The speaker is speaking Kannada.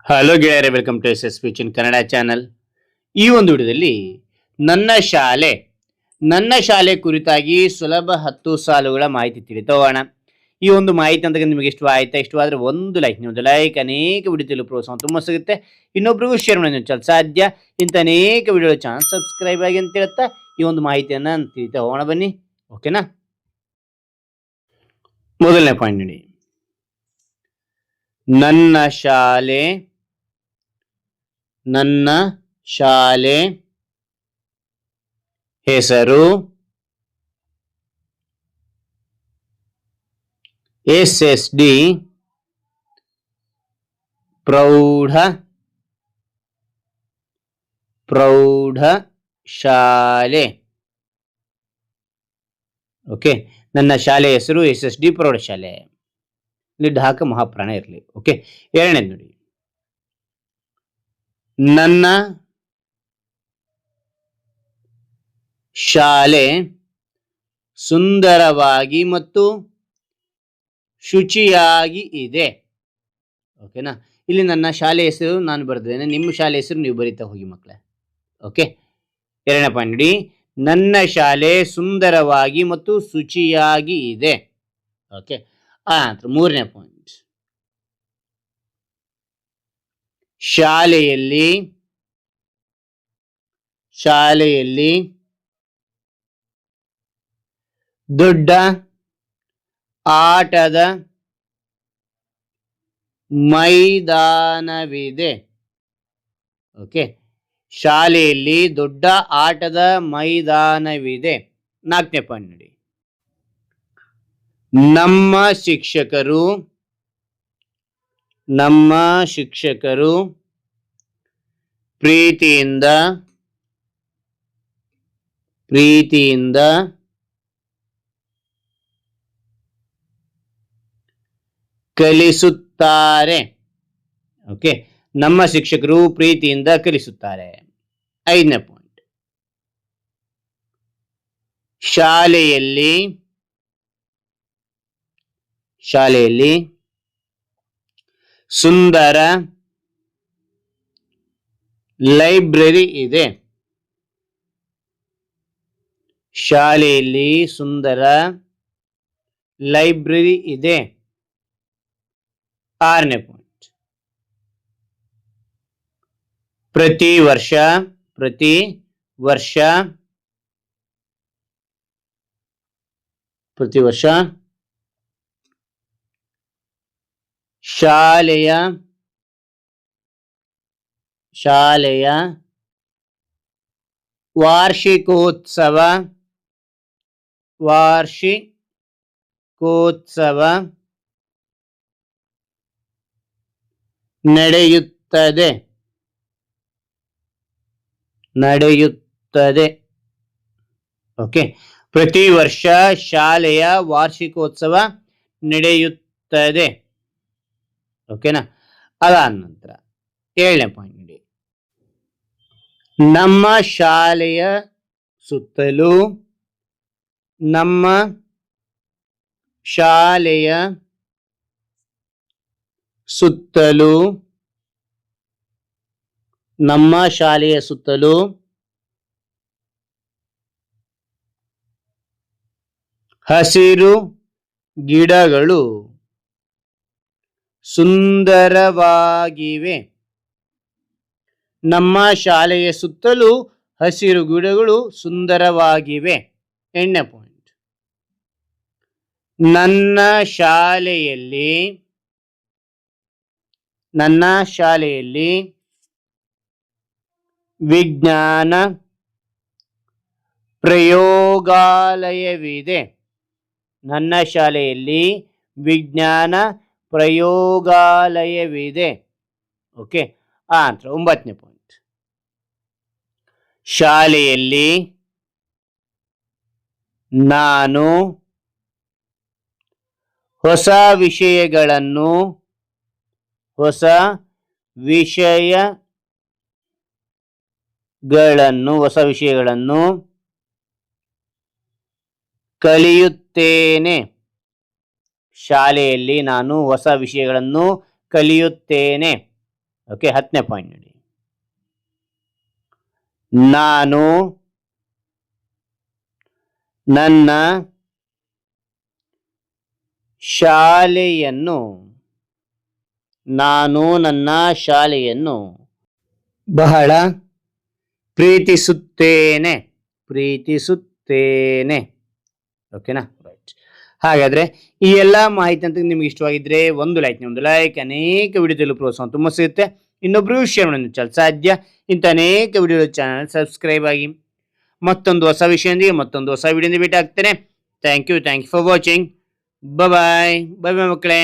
ಹಲೋ ಗೆಳೆಯರೆ, welcome to SSP in Kannada channel. ಈ ಒಂದು ವಿಡಿಯೋದಲ್ಲಿ ನನ್ನ ಶಾಲೆ ಕುರಿತಾಗಿ ಸುಲಭ 10 ಸಾಲುಗಳ ಮಾಹಿತಿ ತಿಳಿತೋಗೋಣ. ಈ ಒಂದು ಮಾಹಿತಿ ಅಂತ ನಿಮಗೆ ಇಷ್ಟವಾದರೆ ಒಂದು ಲೈಕ್, ನೀವು ಲೈಕ್ ಅನೇಕ ವಿಡಿಯೋ ತಿಳಿಯಲು ಪ್ರೋತ್ಸಾಹ ತುಂಬ ಸಿಗುತ್ತೆ. ಇನ್ನೊಬ್ರಿಗೂ ಶೇರ್ ಮಾಡಿ ಸಾಧ್ಯ. ಇಂಥ ಅನೇಕ ವಿಡಿಯೋ ಚಾನಲ್ ಸಬ್ಸ್ಕ್ರೈಬ್ ಆಗಿ ಅಂತ ಹೇಳ್ತಾ ಈ ಒಂದು ಮಾಹಿತಿಯನ್ನು ತಿಳಿತಾ ಹೋಗೋಣ ಬನ್ನಿ. ಓಕೆನಾ? ಮೊದಲನೇ ಪಾಯಿಂಟ್ ನೋಡಿ, ನನ್ನ ಶಾಲೆ ಹೆಸರು SSD ಪ್ರೌಢ ಶಾಲೆ. ಓಕೆ, ನನ್ನ ಶಾಲೆ ಹೆಸರು SSD ಪ್ರೌಢಶಾಲೆ. ಇಲ್ಲಿ ಢಾಕ ಮಹಾಪ್ರಾಣ ಇರಲಿ. ಓಕೆ, ಎರಡನೇದು ನೋಡಿ, ನನ್ನ ಶಾಲೆ ಸುಂದರವಾಗಿ ಮತ್ತು ಶುಚಿಯಾಗಿ ಇದೆ. ಓಕೆನಾ? ಇಲ್ಲಿ ನನ್ನ ಶಾಲೆ ಹೆಸರು ನಾನು ಬರೆದಿದ್ದೇನೆ, ನಿಮ್ಮ ಶಾಲೆ ಹೆಸರು ನೀವು ಬರೀತಾ ಹೋಗಿ ಮಕ್ಕಳೇ. ಓಕೆ, ಎರಡನೇ ಪಾಯಿಂಟ್ ನೋಡಿ, ನನ್ನ ಶಾಲೆ ಸುಂದರವಾಗಿ ಮತ್ತು ಶುಚಿಯಾಗಿ ಇದೆ. ಓಕೆ, ಮೂರನೇ ಪಾಯಿಂಟ್, ಶಾಲೆಯಲ್ಲಿ ದೊಡ್ಡ ಆಟದ ಮೈದಾನವಿದೆ. ಓಕೆ, ಶಾಲೆಯಲ್ಲಿ ದೊಡ್ಡ ಆಟದ ಮೈದಾನವಿದೆ. ನಾಲ್ಕನೇ ಪಾಯಿಂಟ್ ನೋಡಿ, ನಮ್ಮ ಶಿಕ್ಷಕರು ಪ್ರೀತಿಯಿಂದ ಕಲಿಸುತ್ತಾರೆ. ಓಕೆ, ನಮ್ಮ ಶಿಕ್ಷಕರು ಪ್ರೀತಿಯಿಂದ ಕಲಿಸುತ್ತಾರೆ. ಐದನೇ ಪಾಯಿಂಟ್, ಶಾಲೆಯಲ್ಲಿ ಸುಂದರ ಲೈಬ್ರರಿ ಇದೆ. ಶಾಲೆಯಲ್ಲಿ ಸುಂದರ ಲೈಬ್ರರಿ ಇದೆ. ಆರನೇ ಪಾಯಿಂಟ್, ಪ್ರತಿ ವರ್ಷ ಶಾಲೆಯ ವಾರ್ಷಿಕೋತ್ಸವ ನಡೆಯುತ್ತದೆ. ಓಕೆ, ಪ್ರತಿ ವರ್ಷ ಶಾಲೆಯ ವಾರ್ಷಿಕೋತ್ಸವ ನಡೆಯುತ್ತದೆ. ಓಕೆನಾ? ಅದಾದ ನಂತರ ಏಳನೇ ಪಾಯಿಂಟ್ ನೋಡಿ, ನಮ್ಮ ಶಾಲೆಯ ಸುತ್ತಲೂ ಹಸಿರು ಗಿಡಗಳು ಸುಂದರವಾಗಿವೆ. ನಮ್ಮ ಶಾಲೆಯ ಸುತ್ತಲೂ ಹಸಿರು ಗಿಡಗಳು ಸುಂದರವಾಗಿವೆ. ಎಂಟನೇ ಪಾಯಿಂಟ್, ನನ್ನ ಶಾಲೆಯಲ್ಲಿ ವಿಜ್ಞಾನ ಪ್ರಯೋಗಾಲಯವಿದೆ. ನನ್ನ ಶಾಲೆಯಲ್ಲಿ ವಿಜ್ಞಾನ ಪ್ರಯೋಗಾಲಯವಿದೆ. ಓಕೆ, ಒಂಬತ್ತನೇ ಪಾಯಿಂಟ್, ಶಾಲೆಯಲ್ಲಿ ನಾನು ಹೊಸ ವಿಷಯಗಳನ್ನು ಕಲಿಯುತ್ತೇನೆ. ಶಾಲೆಯಲ್ಲಿ ನಾನು ಹೊಸ ವಿಷಯಗಳನ್ನು ಕಲಿಯುತ್ತೇನೆ. ಓಕೆ, 10ನೇ ಪಾಯಿಂಟ್ ನೋಡಿ. ನಾನು ನನ್ನ ಶಾಲೆಯನ್ನು ಬಹಳ ಪ್ರೀತಿಸುತ್ತೇನೆ. ಓಕೆನಾ, ರೈಟ್. ಹಾಗಾದ್ರೆ ಈ ಎಲ್ಲ ಮಾಹಿತಿ ಅಂತ ನಿಮ್ಗೆ ಇಷ್ಟವಾಗಿದ್ರೆ ಒಂದು ಲೈಕ್, ಅನೇಕ ವಿಡಿಯೋದಲ್ಲಿ ಪ್ರೋತ್ಸಾಹ ತುಂಬ ಸಿಗುತ್ತೆ. ಇನ್ನೊಬ್ರಿಗೂ ಶೇರ್ ಮಾಡಿ ಸಾಧ್ಯ. ಇಂಥ ಅನೇಕ ವಿಡಿಯೋ ಚಾನಲ್ ಸಬ್ಸ್ಕ್ರೈಬ್ ಆಗಿ. ಮತ್ತೊಂದು ಹೊಸ ವಿಷಯದೊಂದಿಗೆ ಮತ್ತೊಂದು ಹೊಸ ವಿಡಿಯೋದಿಂದ ಭೇಟಿ ಆಗ್ತೇನೆ. Thank you for watching. Bye ಮಕ್ಕಳೇ.